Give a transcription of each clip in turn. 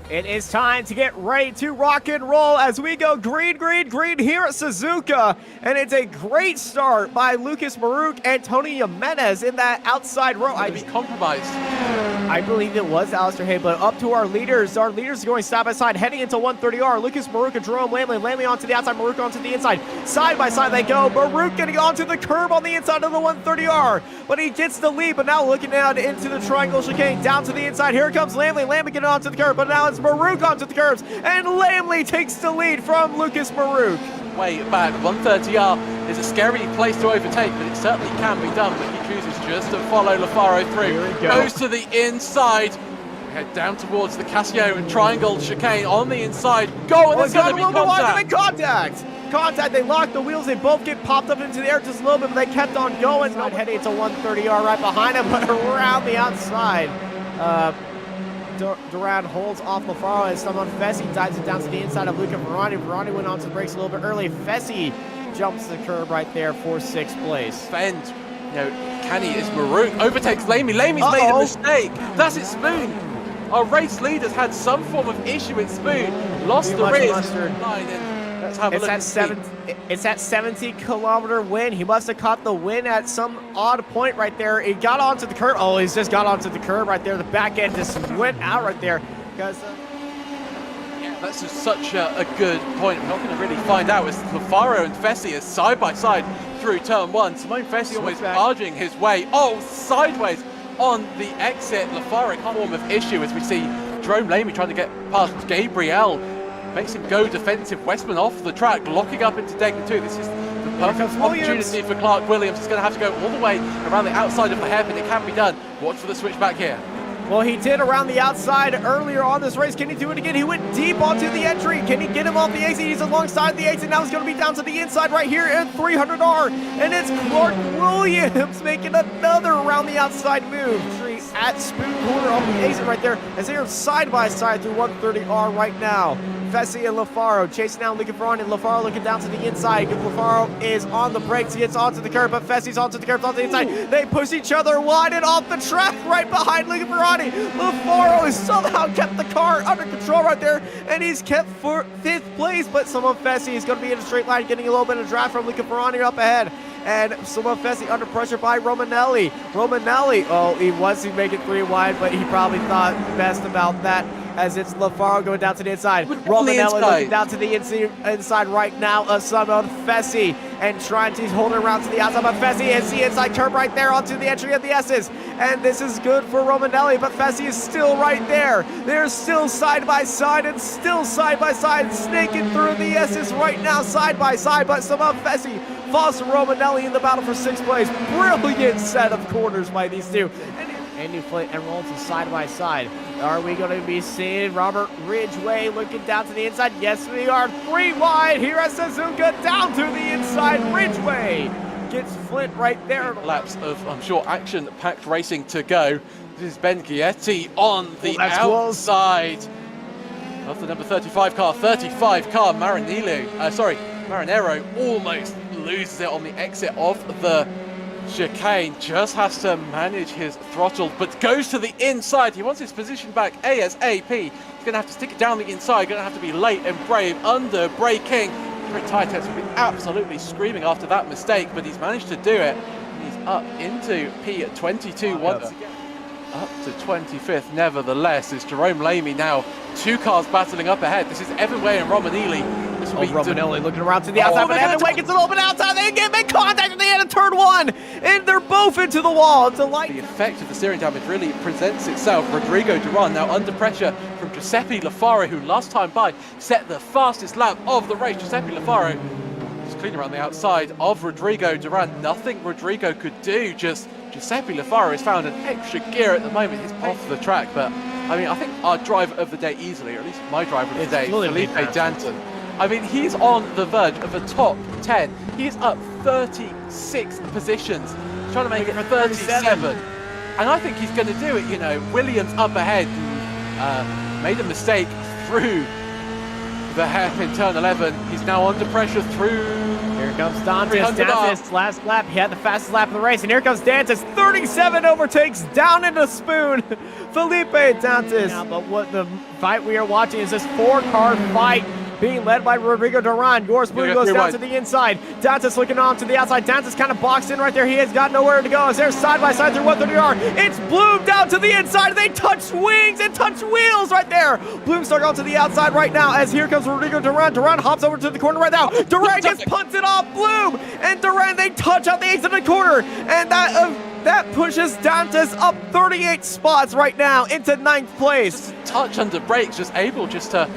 It is time to get ready to rock and roll as we go green, green, green here at Suzuka. And it's a great start by Lucas Maruk and Tony Jimenez in that outside row. I be compromised. I believe it was Alistair Hay, but up to our leaders. Our leaders are going side by side, heading into 130R. Lucas Maruk and Jerome Lamley. Lamley onto the outside, Maruk onto the inside. Side by side they go. Maruk getting onto the curb on the inside of the 130R. But he gets the lead, but now looking down into the triangle chicane, down to the inside. Here comes Lamley. Lamley getting onto the curb, but now it's Maruk onto the curbs. And Lamley takes the lead from Lucas Maruk. Way back, 130R is a scary place to overtake, but it certainly can be done. But he chooses just to follow Lafaro through. Goes to the inside. Head down towards the Casio and triangle chicane on the inside. Go, and there's going to be contact. Contact, they lock the wheels, they both get popped up into the air just a little bit, but they kept on going. Heading to 130R right behind him, but around the outside. Duran holds off Lafaro as someone Fessy dives it down to the inside of Luca Verani. Verani went on to the brakes a little bit early. Fessy jumps the curb right there for 6th place. Fend, Canny is Maruk, overtakes Lamey. Lamey's made a mistake. That's it, Spoon. Our race leaders had some form of issue with Spoon. Lost the race. Let's have a look. It's that 70-kilometer win. He must have caught the win at some odd point right there. He got onto the curb. Oh, he's just got onto the curb right there. The back end just went out right there. Because yeah, that's just such a good point. We're not going to really find out as Lafaro and Fessy are side by side through turn 1. Simone Fessy almost barging his way. Oh, sideways on the exit. Lafaro form of issue as we see Jerome Lamey trying to get past Gabriel. Makes him go defensive. Westman off the track, locking up into Degman 2. This is the perfect opportunity for Clark Williams. He's going to have to go all the way around the outside of the hairpin. It can be done. Watch for the switchback here. Well, he did around the outside earlier on this race. Can he do it again? He went deep onto the entry. Can he get him off the exit? He's alongside the exit. Now he's going to be down to the inside right here at 300R. And it's Clark Williams making another around the outside move. At Spoon Corner on the exit right there as they are side by side through 130R right now. Fessy and Lafaro chasing down, looking for on, and Lafaro looking down to the inside. Lafaro is on the brakes, he gets onto the curb, but Fessy's onto the curb, onto the inside. They push each other wide and off the track right behind Luca Ferrari. Lafaro has somehow kept the car under control right there, and he's kept for 5th place, but Simone Fessy is going to be in a straight line, getting a little bit of draft from Luca Ferrari up ahead. And Simone Fessy under pressure by Romanelli. Romanelli, oh, he wants to make it 3 wide, but he probably thought best about that as it's Lafaro going down to the inside. Romanelli looking down to the inside right now of Simone Fessy and trying to hold it around to the outside, but Fessy is the inside curb right there onto the entry of the S's. And this is good for Romanelli, but Fessy is still right there. They're still side by side and still side by side, snaking through the S's right now, side by side, but Simone Fessy falls to Romanelli in the battle for 6th place. Brilliant set of corners by these two. And New Flint and Rolton side by side. Are we going to be seeing Robert Ridgway looking down to the inside? Yes, we are. 3 wide here at Suzuka, down to the inside. Ridgway gets Flint right there. Laps of, I'm sure, action-packed racing to go. This is Ben Gietti on the outside of the number 35 car. 35 car, Marinero almost loses it on the exit of the chicane. Just has to manage his throttle, but goes to the inside. He wants his position back ASAP. He's going to have to stick it down the inside. Going to have to be late and brave under braking. Tyre Test will be absolutely screaming after that mistake, but he's managed to do it. He's up into P22 once again. Up to 25th nevertheless. It's Jerome Lamey now. 2 cars battling up ahead. This is Evanway and Romanelli. Romanelli looking around to the outside, but Evanway gets a little bit outside. They make contact at the end of turn 1, and they're both into the wall. It's a light. The effect of the steering damage really presents itself. Rodrigo Duran now under pressure from Giuseppe Lafaro, who last time by set the fastest lap of the race. Giuseppe Lafaro just clean around the outside of Rodrigo Duran. Nothing Rodrigo could do. Just Giuseppe Lafaro has found an extra gear at the moment. He's off the track, but I mean, I think our driver of the day easily, or at least my driver of the day, Felipe Danton. I mean, he's on the verge of a top 10. He's up 36 positions, trying to make it 37. And I think he's going to do it, Williams up ahead, made a mistake through the hairpin turn 11. He's now under pressure through comes Dantes. 300 Dantes, last lap. He had the fastest lap of the race. And here comes Dantes. 37 overtakes down into Spoon. Felipe Dantes. Now, but what the fight we are watching is this 4-car fight being led by Rodrigo Duran. Your Spoon goes down to the inside. Dantes looking on to the outside. Dantes kind of boxed in right there. He has got nowhere to go as they're side by side through 130R. It's Bloom down to the inside. They touch wings and touch wheels right there. Bloom start going to the outside right now as here comes Rodrigo Duran. Duran hops over to the corner right now. Duran gets punted off Bloom. And Duran, they touch out the exit of the corner. And that pushes Dantes up 38 spots right now into 9th place. Just a touch under brakes, just able just to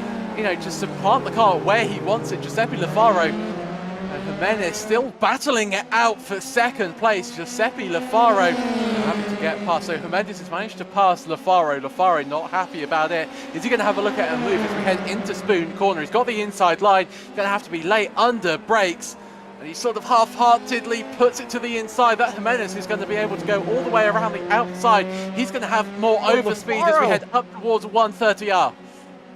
plant the car where he wants it. Giuseppe Lafaro and Jimenez still battling it out for 2nd place. Giuseppe Lafaro having to get past. So Jimenez has managed to pass Lafaro. Lafaro not happy about it. Is he going to have a look at a move as we head into Spoon corner? He's got the inside line. Going to have to be late under brakes. And he sort of half-heartedly puts it to the inside. That Jimenez is going to be able to go all the way around the outside. He's going to have more overspeed as we head up towards 130R.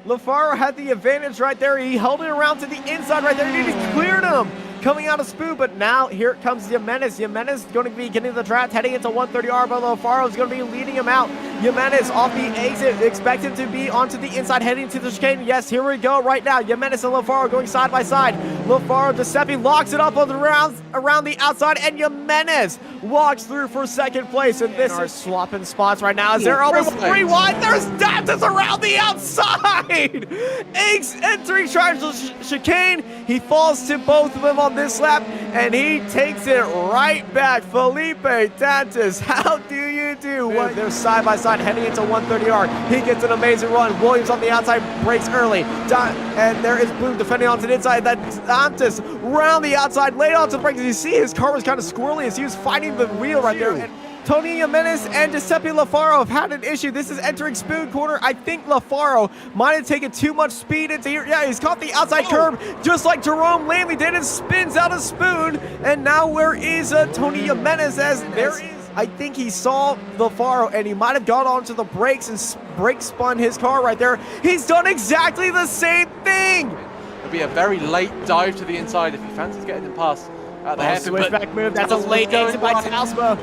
Lafaro had the advantage right there. He held it around to the inside right there. And he cleared him coming out of Spoon. But now here comes Jimenez. Jimenez is going to be getting the draft heading into 130R. But Lafaro is going to be leading him out. Jimenez off the exit. Expect him to be onto the inside heading to the chicane. Yes, here we go right now. Jimenez and Lafaro going side by side. Lafaro, Giuseppe locks it up on the rounds around the outside. And Jimenez walks through for 2nd place. And this is swapping spots right now as they're almost 3 wide. There's Dantes around the outside. Eggs entering triangle chicane. He falls to both of them on this lap, and he takes it right back. Felipe Dantes, how do you do? Well, they're side by side heading into 130R. He gets an amazing run. Williams on the outside breaks early. And there is Bloom defending onto the inside. That Dantes round the outside, laid onto the brakes. You see his car was kind of squirrely as he was fighting the wheel right there. And Tony Jimenez and Giuseppe Lafaro have had an issue. This is entering Spoon corner. I think Lafaro might have taken too much speed into here. Yeah, he's caught the outside curb just like Jerome Lamley did and spins out of Spoon. And now where is Tony Jimenez as there is... I think he saw Lafaro and he might have got onto the brakes and brake spun his car right there. He's done exactly the same thing. It'll be a very late dive to the inside if he fancies getting him past at the hairpin. Switchback move. That's a late exit by Talsma.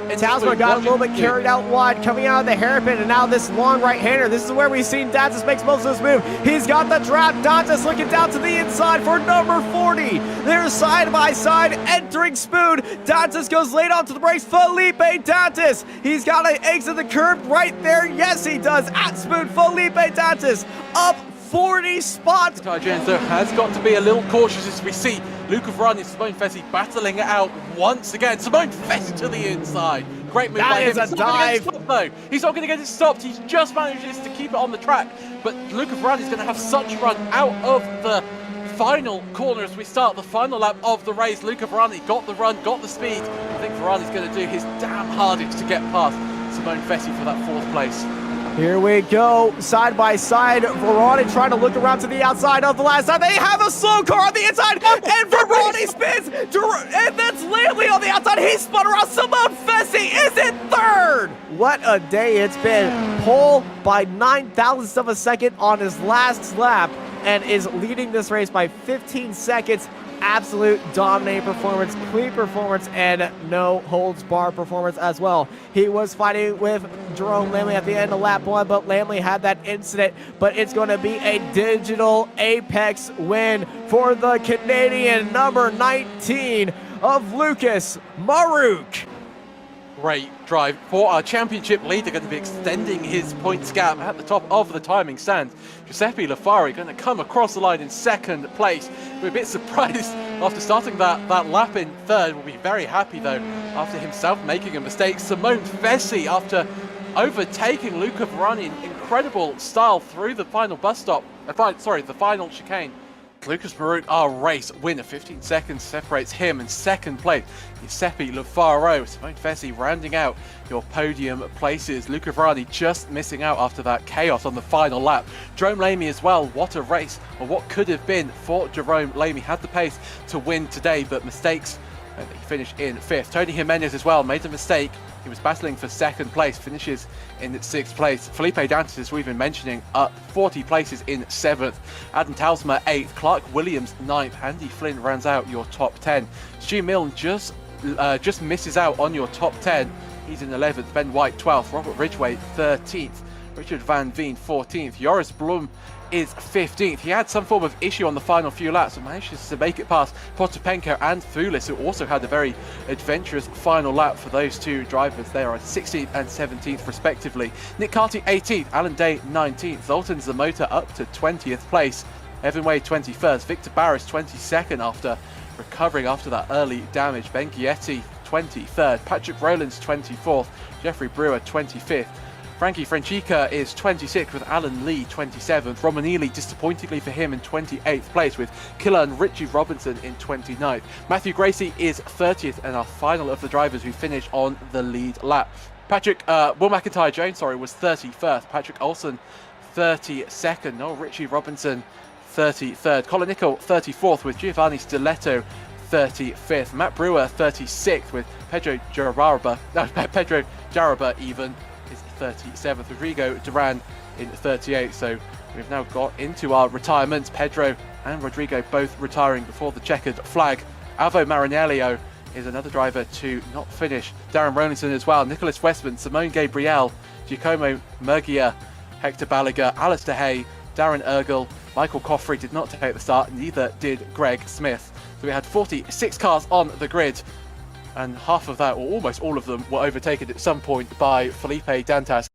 Talsma got a little bit carried out wide coming out of the hairpin, and now this long right-hander. This is where we've seen Dantes makes most of this move. He's got the trap. Dantes looking down to the inside for number 40. They're side by side entering Spoon. Dantes goes late onto the brakes. Felipe Dantes. He's got to exit the curb right there. Yes, he does. At Spoon, Felipe Dantes up 40 spots. Jones, though, has got to be a little cautious as we see Luca Ferrari and Simone Fessi battling it out once again. Simone Fessi to the inside. Great move by him. That is a dive. Though. He's not going to get it stopped. He's just managed to keep it on the track. But Luca Ferrari is going to have such a run out of the final corner as we start the final lap of the race. Luca Ferrari got the run, got the speed. I think Ferrari's going to do his damn hardest to get past Simone Fessi for that 4th place. Here we go, side by side. Veroni trying to look around to the outside of the last time. They have a slow car on the inside, and Veroni spins, and that's Lamley on the outside. He spun around. Simone Fessi is in 3rd. What a day it's been. Pole by 9 thousandths of a second on his last lap, and is leading this race by 15 seconds. Absolute dominating performance, clean performance, and no holds barred performance as well. He was fighting with Jerome Lamley at the end of lap 1, but Lamley had that incident. But it's going to be a digital apex win for the Canadian number 19 of Lucas Marouk. Great drive for our championship leader, going to be extending his points gap at the top of the timing stand. Giuseppe Lafari going to come across the line in 2nd place. We're a bit surprised after starting that lap in 3rd. We'll be very happy though after himself making a mistake. Simone Fessi, after overtaking Luca Ferrari in incredible style through the final bus stop, the final chicane. Lucas Marouk, our race winner, 15 seconds separates him in 2nd place. Giuseppe Lafaro, Simone Fessi rounding out your podium places. Luca Ferrari just missing out after that chaos on the final lap. Jerome Lamey as well, what a race, or what could have been for Jerome Lamey. Had the pace to win today, but mistakes and he finished in 5th. Tony Jimenez as well made a mistake. He was battling for 2nd place, finishes in 6th place. Felipe Dantas, as we've been mentioning, up 40 places in 7th. Adam Talsma 8th, Clark Williams 9th, Andy Flynn rounds out your top 10. Stu Milne just misses out on your top 10. He's in 11th, Ben White 12th, Robert Ridgway 13th, Richard Van Veen 14th, Joris Blum is 15th. He had some form of issue on the final few laps and managed to make it past Potapenko and Foulis, who also had a very adventurous final lap for those two drivers. They are 16th and 17th respectively. Nick Carty 18th, Alan Day 19th, Zoltan Zamota up to 20th place, Evan Way 21st, Victor Barris 22nd after recovering after that early damage, Ben Gietti 23rd, Patrick Rowlands 24th, Jeffrey Brewer 25th, Frankie Franchica is 26th with Alan Lee 27th. Romanili, disappointingly for him, in 28th place with Killer and Richie Robinson in 29th. Matthew Gracie is 30th and our final of the drivers who finish on the lead lap. Will McIntyre Jones, was 31st. Patrick Olsen 32nd. Noel Richie Robinson 33rd. Colin Nicol 34th with Giovanni Stiletto 35th. Matt Brewer 36th with Pedro Jaraba even is 37th. Rodrigo Duran in 38th. So we've now got into our retirements. Pedro and Rodrigo both retiring before the checkered flag. Alvo Maranello is another driver to not finish. Darren Rowlinson as well. Nicholas Westman, Simone Gabriel, Giacomo Murgia, Hector Balaguer, Alistair Hay, Darren Ergel, Michael Coffrey did not take the start, neither did Greg Smith. So we had 46 cars on the grid, and half of that, or almost all of them, were overtaken at some point by Felipe Dantas.